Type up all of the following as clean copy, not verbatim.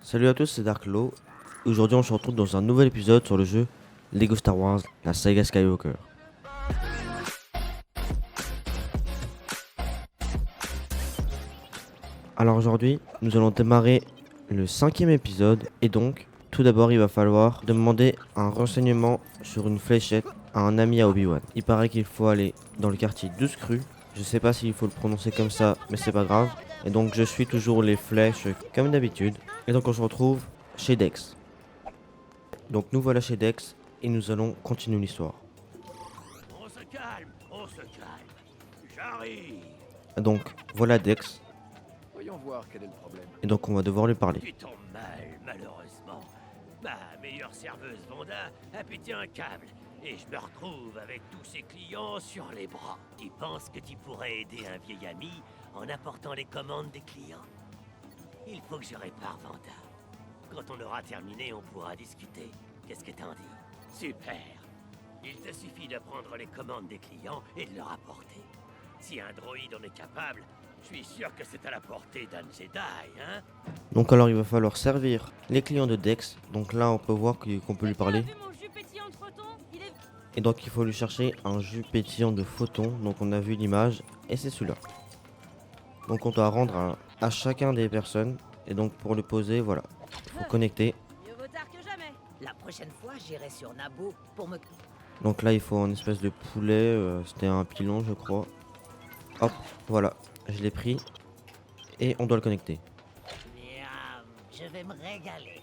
Salut à tous, c'est Darklo. Aujourd'hui, on se retrouve dans un nouvel épisode sur le jeu Lego Star Wars, la saga Skywalker. Alors aujourd'hui, nous allons démarrer le 5e épisode et donc, tout d'abord, il va falloir demander un renseignement sur une fléchette à un ami à Obi-Wan. Il paraît qu'il faut aller dans le quartier 12 cru. Je sais pas s'il faut le prononcer comme ça, mais c'est pas grave. Et donc, je suis toujours les flèches comme d'habitude. Et donc, on se retrouve chez Dex. Donc, nous voilà chez Dex et nous allons continuer l'histoire. On se calme, on se calme. J'arrive. Donc, voilà Dex. Voyons voir quel est le problème. Et donc, on va devoir lui parler. Tu tombes mal, malheureusement. Ma meilleure serveuse Vonda a pété un câble. Et je me retrouve avec tous ses clients sur les bras. Tu penses que tu pourrais aider un vieil ami en apportant les commandes des clients? Il faut que je répare Vonda. Quand on aura terminé, on pourra discuter. Qu'est-ce que t'en dis? Super. Il te suffit de prendre les commandes des clients et de leur apporter. Si un droïde en est capable, je suis sûr que c'est à la portée d'un Jedi, hein? Donc alors il va falloir servir les clients de Dex. Donc là on peut voir qu'on peut lui parler. Et donc il faut lui chercher un jus pétillant de photon. Donc on a vu l'image et c'est celui-là. Donc on doit rendre à chacun des personnes. Et donc pour le poser, voilà. Il faut connecter. Mieux vaut tard que jamais. La prochaine fois, j'irai sur Naboo pour me... Donc là il faut un espèce de poulet. C'était un pilon je crois. Hop, voilà. Je l'ai pris. Et on doit le connecter. Miam, je vais me régaler.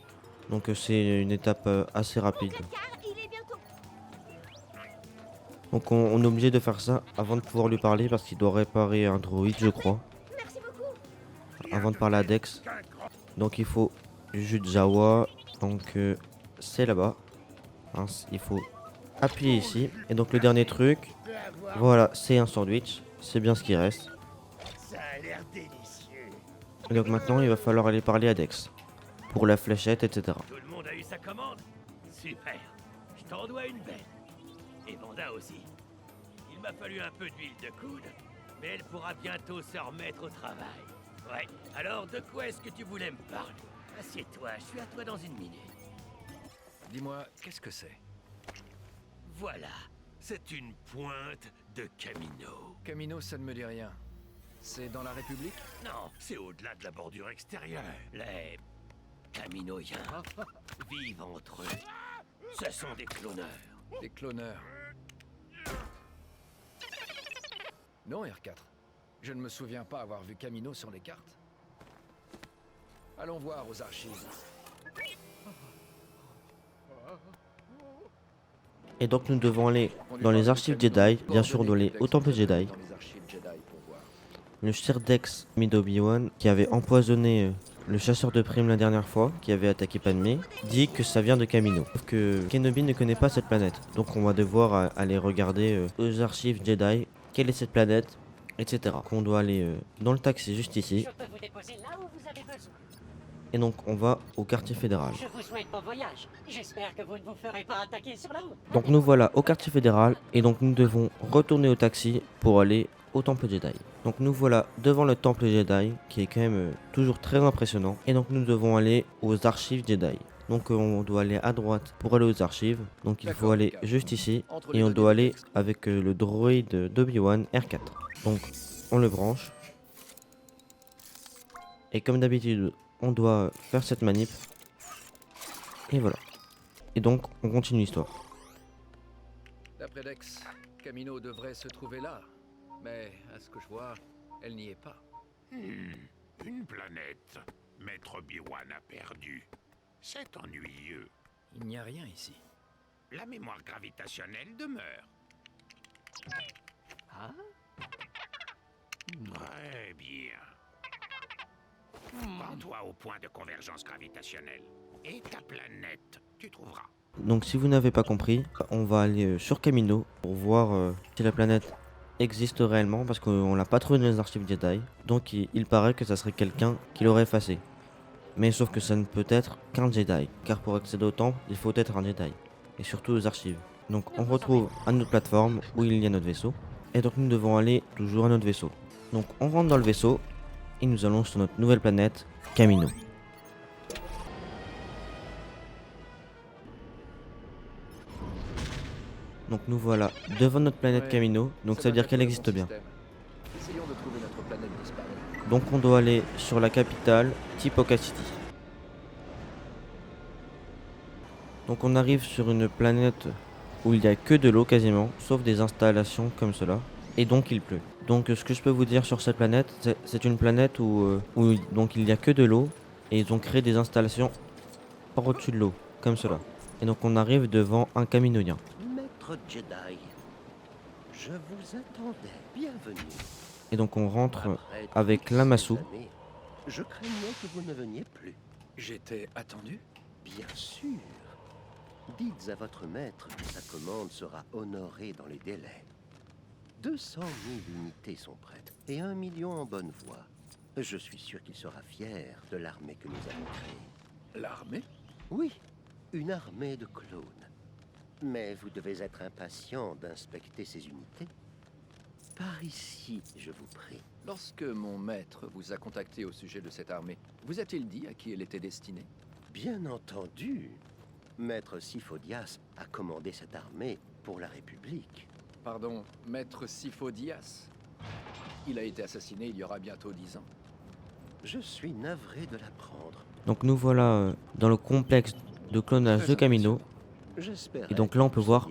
Donc c'est une étape assez rapide. Car il est bientôt. Donc on est obligé de faire ça avant de pouvoir lui parler parce qu'il doit réparer un droïde je crois. Merci beaucoup. Avant de parler à Dex. Donc il faut du jus de Jawa. Donc c'est là-bas. Hein, il faut appuyer ici. Et donc le dernier truc. Voilà, c'est un sandwich. C'est bien ce qui reste. Ça a l'air délicieux. Et donc maintenant il va falloir aller parler à Dex. Pour la fléchette, etc. Tout le monde a eu sa commande? Super. Je t'en dois une belle. Et Vonda aussi. Il m'a fallu un peu d'huile de coude, mais elle pourra bientôt se remettre au travail. Ouais. Alors, de quoi est-ce que tu voulais me parler? Assieds-toi, je suis à toi dans une minute. Dis-moi, qu'est-ce que c'est? Voilà. C'est une pointe de Camino. Camino, ça ne me dit rien. C'est dans la République? Non, c'est au-delà de la bordure extérieure. Les Caminoïens vivent entre eux. Ce sont des cloneurs. Des cloneurs. Non, R4. Je ne me souviens pas avoir vu Camino sur les cartes. Allons voir aux archives. Et donc nous devons aller dans les archives Jedi. Bien sûr on doit aller au temple Jedi. Dans les archives Jedi pour voir. Le cher Dex Obi-Wan qui avait empoisonné le chasseur de primes la dernière fois, qui avait attaqué Padmé, dit que ça vient de Camino. Sauf que Kenobi ne connaît pas cette planète. Donc on va devoir aller regarder aux archives Jedi quelle est cette planète, etc. Donc on doit aller dans le taxi juste ici. Je peux vous déposer là où vous avez besoin. Et donc on va au quartier fédéral. Je vous souhaite bon voyage. J'espère que vous ne vous ferez pas attaquer sur la route. Donc nous voilà au quartier fédéral et donc nous devons retourner au taxi pour aller au temple Jedi. Donc nous voilà devant le temple Jedi qui est quand même toujours très impressionnant. Et donc nous devons aller aux archives Jedi. Donc on doit aller à droite pour aller aux archives. Donc il faut aller juste ici et on doit aller avec le droïde d'Obi-Wan R4. Donc on le branche. Et comme d'habitude on doit faire cette manip. Et voilà. Et donc on continue l'histoire. D'après Dex, Camino devrait se trouver là. Mais, à ce que je vois, elle n'y est pas. Une planète. Maître Obi-Wan a perdu. C'est ennuyeux. Il n'y a rien ici. La mémoire gravitationnelle demeure. Hein? Très bien. Rends-toi au point de convergence gravitationnelle. Et ta planète, tu trouveras. Donc si vous n'avez pas compris, on va aller sur Camino pour voir si la planète existe réellement parce qu'on l'a pas trouvé dans les archives Jedi. Donc il paraît que ça serait quelqu'un qui l'aurait effacé. Mais sauf que ça ne peut être qu'un Jedi, car pour accéder au temple, il faut être un Jedi. Et surtout aux archives. Donc on retrouve à notre plateforme où il y a notre vaisseau. Et donc nous devons aller toujours à notre vaisseau. Donc on rentre dans le vaisseau et nous allons sur notre nouvelle planète, Camino. Donc nous voilà devant notre planète Ouais, Camino, donc ça veut doit dire qu'elle être le bon existe bien. système. Essayons de trouver notre planète disparue. Donc on doit aller sur la capitale, Tipoca City. Donc on arrive sur une planète où il n'y a que de l'eau quasiment, sauf des installations comme cela, et donc il pleut. Donc ce que je peux vous dire sur cette planète, c'est une planète où donc il n'y a que de l'eau, et ils ont créé des installations par au-dessus de l'eau, comme cela. Et donc on arrive devant un caminodien. Maître Jedi, je vous attendais. Bienvenue. Et donc on rentre Après avec toutes Lamassu. ces années, je craignais que vous ne veniez plus. J'étais attendu? Bien sûr. Dites à votre maître que sa commande sera honorée dans les délais. 200 000 unités sont prêtes et 1 million en bonne voie. Je suis sûr qu'il sera fier de l'armée que nous avons créée. L'armée? Oui, une armée de clones. Mais vous devez être impatient d'inspecter ces unités. Par ici, je vous prie. Lorsque mon maître vous a contacté au sujet de cette armée, vous a-t-il dit à qui elle était destinée? Bien entendu. Maître Sifo-Dyas a commandé cette armée pour la République. Pardon, maître Sifo-Dyas. Il a été assassiné il y aura bientôt 10 ans. Je suis navré de l'apprendre. Donc nous voilà dans le complexe de clonage de Très Camino. J'espère. Et donc là on peut voir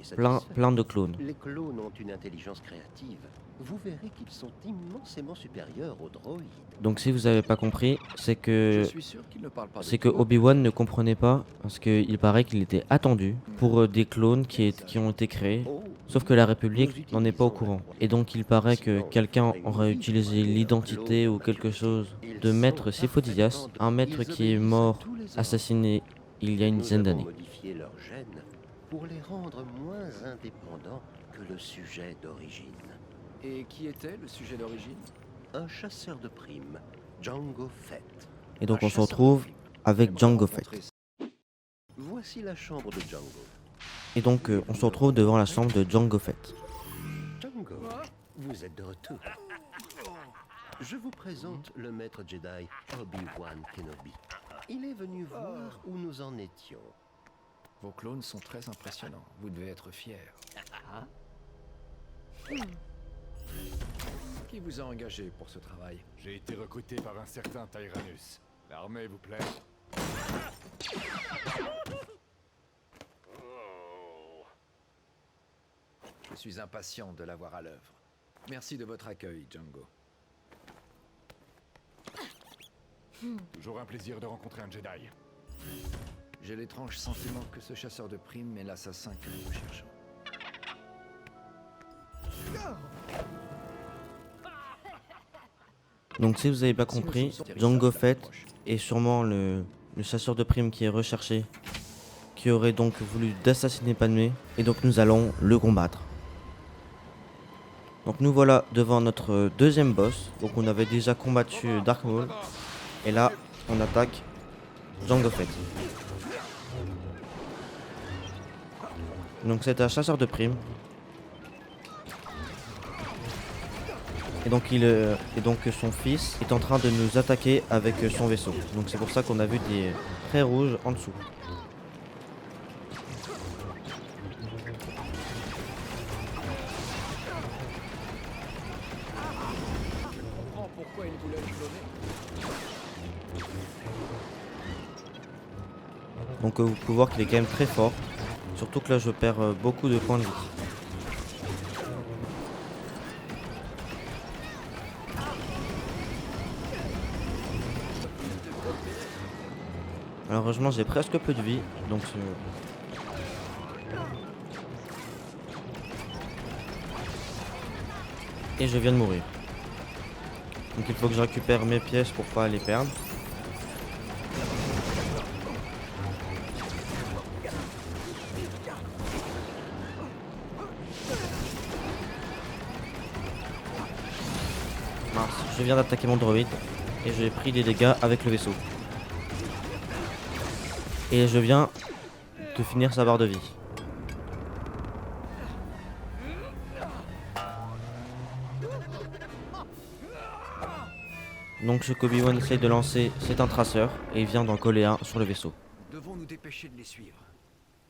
plein de clones. Les clones ont une intelligence créative. Vous verrez qu'ils sont immensément supérieurs aux droïdes. Donc si vous avez pas compris, c'est que Je suis sûr qu'il ne parle pas de c'est que clones. Obi-Wan ne comprenait pas parce qu'il paraît qu'il était attendu pour des clones qui ont été créés. Oh, Sauf que la République n'en est pas au courant. Et donc il paraît que quelqu'un aurait utilisé l'identité ou quelque chose de Maître Sifo-Dyas, un maître qui est mort, assassiné il y a une nous dizaine avons d'années. modifié leurs gènes pour les rendre moins indépendants que le sujet d'origine. Et qui était le sujet d'origine? Un chasseur de primes, Jango Fett. Et donc Un on se chasseur de retrouve primes. avec J'aimerais Jango Fett. rencontrer Voici la chambre de Jango. Et donc on se retrouve devant la chambre de Jango Fett. Jango, vous êtes de retour. Je vous présente le maître Jedi Obi-Wan Kenobi. Il est venu voir où nous en étions. Vos clones sont très impressionnants. Vous devez être fiers. Qui vous a engagé pour ce travail? J'ai été recruté par un certain Tyrannus. L'armée vous plaît? Je suis impatient de la voir à l'œuvre. Merci de votre accueil, Django. Toujours un plaisir de rencontrer un Jedi. J'ai l'étrange sentiment que ce chasseur de primes est l'assassin que nous cherchons. Donc si vous n'avez pas compris, Jango Fett est sûrement le chasseur de primes qui est recherché, qui aurait donc voulu d'assassiner Padmé, et donc nous allons le combattre. Donc nous voilà devant notre deuxième boss. Donc on avait déjà combattu Dark Maul, et là on attaque Jango Fett. Donc c'est un chasseur de primes. Et donc son fils est en train de nous attaquer avec son vaisseau. Donc c'est pour ça qu'on a vu des traits rouges en dessous. Je comprends pourquoi il voulait le cloner. Donc vous pouvez voir qu'il est quand même très fort. Surtout que là je perds beaucoup de points de vie. Malheureusement j'ai presque peu de vie, donc et je viens de mourir. Donc il faut que je récupère mes pièces pour pas les perdre. Mince, je viens d'attaquer mon droïde et j'ai pris des dégâts avec le vaisseau. Et je viens de finir sa barre de vie. Donc ce qu'Obi-Wan essaye de lancer, c'est un traceur, et il vient d'en coller un sur le vaisseau. Devons nous dépêcher de les suivre.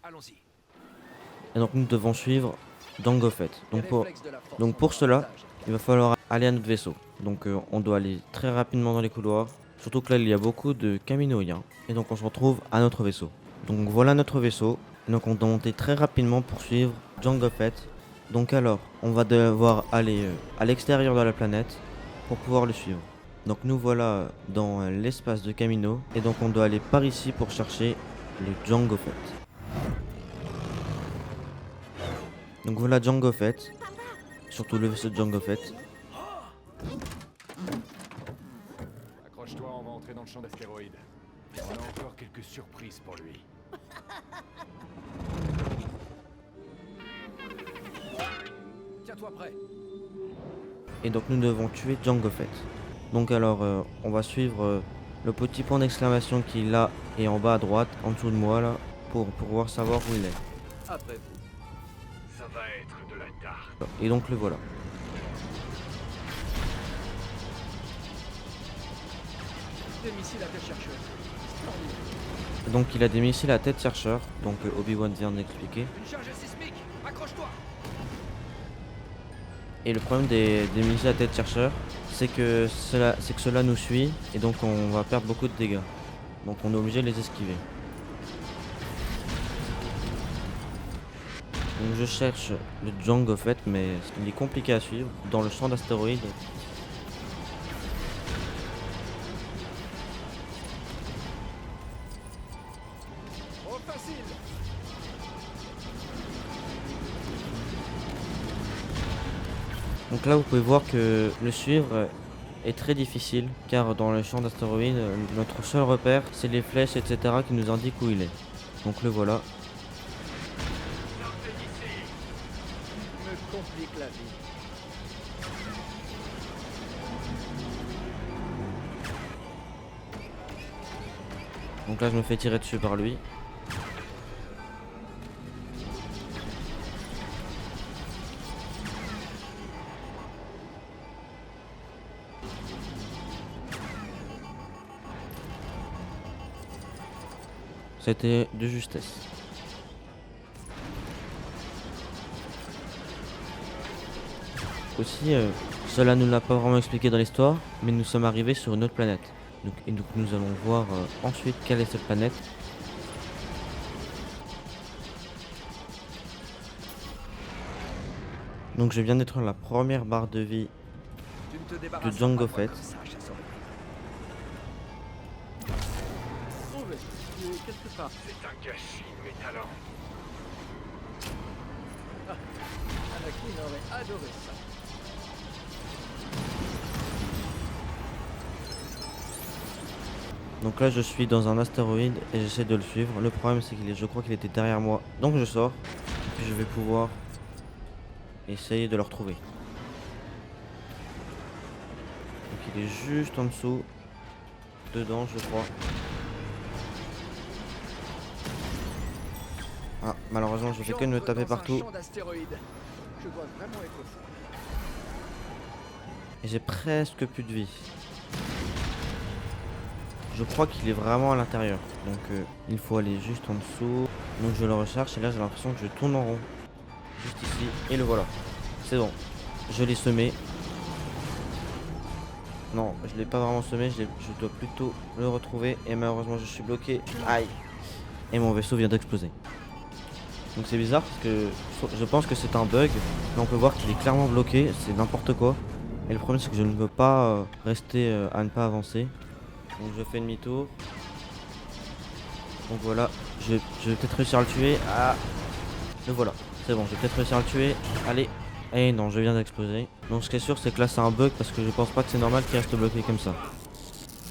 Allons-y. Et donc nous devons suivre Jango Fett. Donc pour cela, il va falloir aller à notre vaisseau. Donc on doit aller très rapidement dans les couloirs. Surtout que là il y a beaucoup de Kaminoïens. Et donc on se retrouve à notre vaisseau. Donc voilà notre vaisseau. Et donc on doit monter très rapidement pour suivre Jango Fett. Donc alors, on va devoir aller à l'extérieur de la planète pour pouvoir le suivre. Donc nous voilà dans l'espace de Kamino. Et donc on doit aller par ici pour chercher le Jango Fett. Donc voilà Jango Fett. Surtout le vaisseau de Jango Fett. Accroche-toi, on va entrer dans le champ d'astéroïdes. On a encore quelques surprises pour lui. Tiens-toi prêt. Et donc nous devons tuer Jango Fett. Donc alors on va suivre le petit point d'exclamation qu'il a et en bas à droite, en dessous de moi là, pour pouvoir savoir où il est. Après vous. Ça va être de la tarte. Et donc le voilà. Des missiles à tête chercheuse. Splendide. Donc il a des missiles à tête chercheur, donc Obi-Wan vient d'expliquer. Une charge sismique. Accroche-toi. Et le problème des missiles à tête chercheur, c'est que cela nous suit et donc on va perdre beaucoup de dégâts. Donc on est obligé de les esquiver. Donc je cherche le Jango Fett, mais il est compliqué à suivre dans le champ d'astéroïdes. Trop facile. Donc là vous pouvez voir que le suivre est très difficile car dans le champ d'astéroïdes, notre seul repère c'est les flèches etc. qui nous indiquent où il est. Donc le voilà. Me complique la vie. Donc là je me fais tirer dessus par lui. C'était de justesse. Aussi, cela ne l'a pas vraiment expliqué dans l'histoire, mais nous sommes arrivés sur une autre planète. Donc nous allons voir ensuite quelle est cette planète. Donc je viens d'être la première barre de vie Tu ne te débarrasseras Jango pas de moi Fett. comme ça, chasseur de primes. Trouvé. Tu es quelque part. C'est un gâchis de mes talents. Anakin aurait adoré ça. Donc là je suis dans un astéroïde et j'essaie de le suivre. Le problème c'est je crois qu'il était derrière moi. Donc je sors. Et puis je vais pouvoir essayer de le retrouver. Donc il est juste en dessous. Dedans je crois. Ah malheureusement je fais que de me J'entre taper dans un partout. champ d'astéroïdes. Je dois vraiment être au fond. Et j'ai presque plus de vie. Je crois qu'il est vraiment à l'intérieur. Donc il faut aller juste en dessous. Donc je le recherche et là j'ai l'impression que je tourne en rond. Juste ici. Et le voilà. C'est bon. Je l'ai semé. Non, je l'ai pas vraiment semé. Je dois plutôt le retrouver. Et malheureusement je suis bloqué. Aïe. Et mon vaisseau vient d'exploser. Donc c'est bizarre parce que je pense que c'est un bug. Là on peut voir qu'il est clairement bloqué. C'est n'importe quoi. Et le problème c'est que je ne veux pas rester à ne pas avancer. Donc je fais demi-tour. Donc voilà, je vais peut-être réussir à le tuer. Ah, le voilà, c'est bon, je vais peut-être réussir à le tuer. Allez. Eh non, je viens d'exploser. Donc ce qui est sûr, c'est que là c'est un bug parce que je pense pas que c'est normal qu'il reste bloqué comme ça.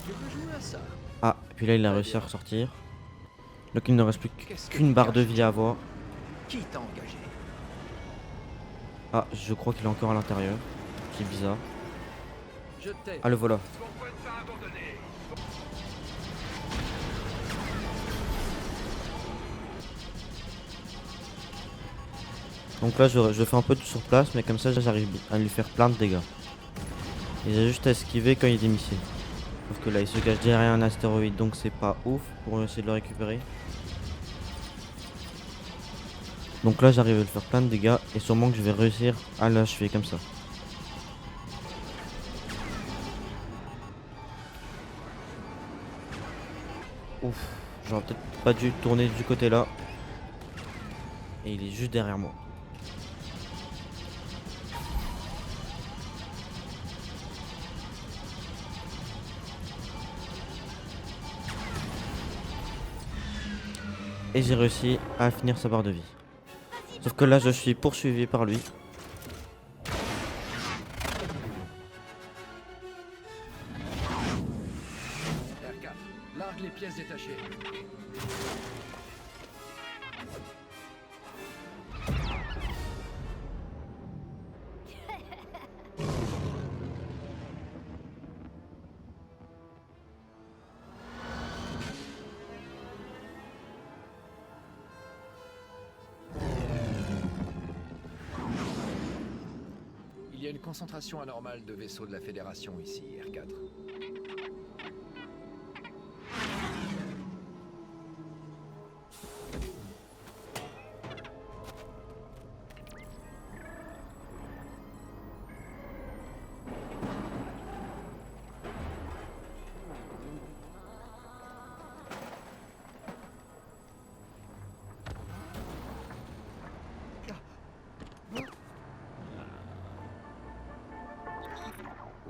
Je peux jouer à ça. Ah, et puis là il a réussi à ressortir. Donc il ne reste plus qu'une barre de vie à avoir. Qui t'a engagé? Ah, je crois qu'il est encore à l'intérieur. C'est bizarre. Je t'ai. Ah, le voilà. Pourquoi ne pas abandonner? Donc là je fais un peu de sur place, mais comme ça j'arrive à lui faire plein de dégâts. Il a juste à esquiver quand il y a des missiles. Sauf que là il se cache derrière un astéroïde, donc c'est pas ouf pour essayer de le récupérer. Donc là j'arrive à lui faire plein de dégâts et sûrement que je vais réussir à l'achever comme ça. Ouf, j'aurais peut-être pas dû tourner du côté là. Et il est juste derrière moi. Et j'ai réussi à finir sa barre de vie. Sauf que là je suis poursuivi par lui. R4, largue les pièces détachées. Il y a une concentration anormale de vaisseaux de la Fédération ici, R4.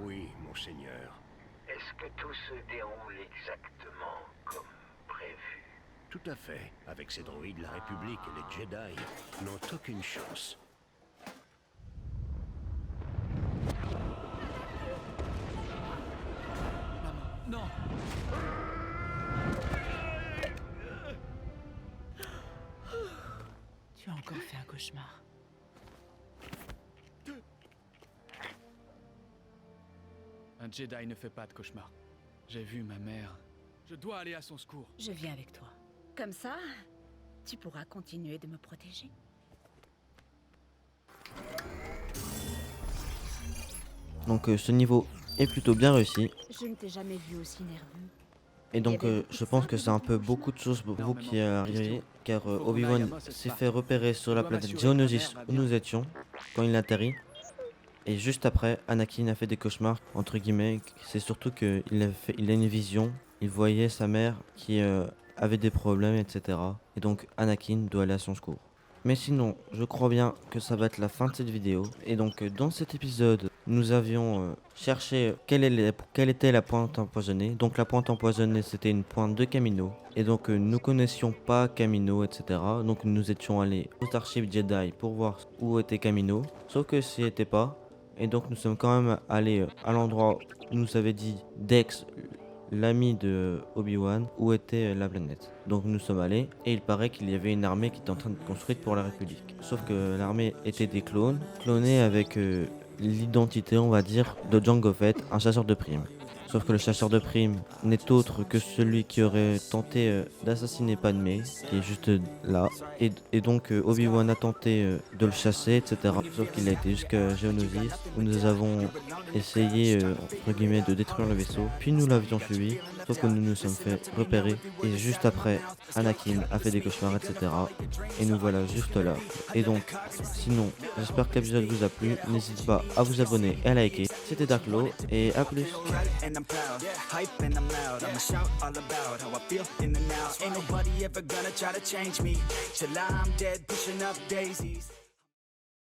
Oui, monseigneur. Est-ce que tout se déroule exactement comme prévu? Tout à fait. Avec ces droïdes, la République et les Jedi n'ont aucune chance. Non! Tu as encore fait un cauchemar. Un Jedi ne fait pas de cauchemar. J'ai vu ma mère. Je dois aller à son secours. Je viens avec toi. Comme ça, tu pourras continuer de me protéger. Donc ce niveau est plutôt bien réussi. Je ne t'ai jamais vu aussi nerveux. Et donc je pense que c'est un peu beaucoup de choses pour vous qui arrivez. Car Obi-Wan s'est fait repérer sur la planète Geonosis où nous étions quand il atterrit. Et juste après, Anakin a fait des cauchemars, entre guillemets. C'est surtout qu'il a une vision. Il voyait sa mère qui avait des problèmes, etc. Et donc Anakin doit aller à son secours. Mais sinon, je crois bien que ça va être la fin de cette vidéo. Et donc dans cet épisode, nous avions cherché quelle était la pointe empoisonnée. Donc la pointe empoisonnée, c'était une pointe de Kamino. Et donc nous connaissions pas Kamino, etc. Donc nous étions allés aux archives Jedi pour voir où était Kamino. Sauf que c'y était pas. Et donc nous sommes quand même allés à l'endroit où nous avait dit Dex, l'ami de Obi-Wan, où était la planète. Donc nous sommes allés et il paraît qu'il y avait une armée qui était en train de construire pour la République. Sauf que l'armée était des clones, clonés avec l'identité, on va dire, de Jango Fett, un chasseur de primes. Sauf que le chasseur de primes n'est autre que celui qui aurait tenté d'assassiner Padmé, qui est juste là. Et donc Obi-Wan a tenté de le chasser, etc. Sauf qu'il a été jusqu'à Geonosis, où nous avons essayé, entre guillemets, de détruire le vaisseau. Puis nous l'avions suivi, sauf que nous nous sommes fait repérer. Et juste après, Anakin a fait des cauchemars, etc. Et nous voilà juste là. Et donc, sinon, j'espère que l'épisode vous a plu. N'hésitez pas à vous abonner et à liker. C'était Darklo, et à plus. I'm proud, hype and I'm loud. I'ma shout all about how I feel in the now. Ain't nobody ever gonna try to change me till I'm dead, pushing up daisies.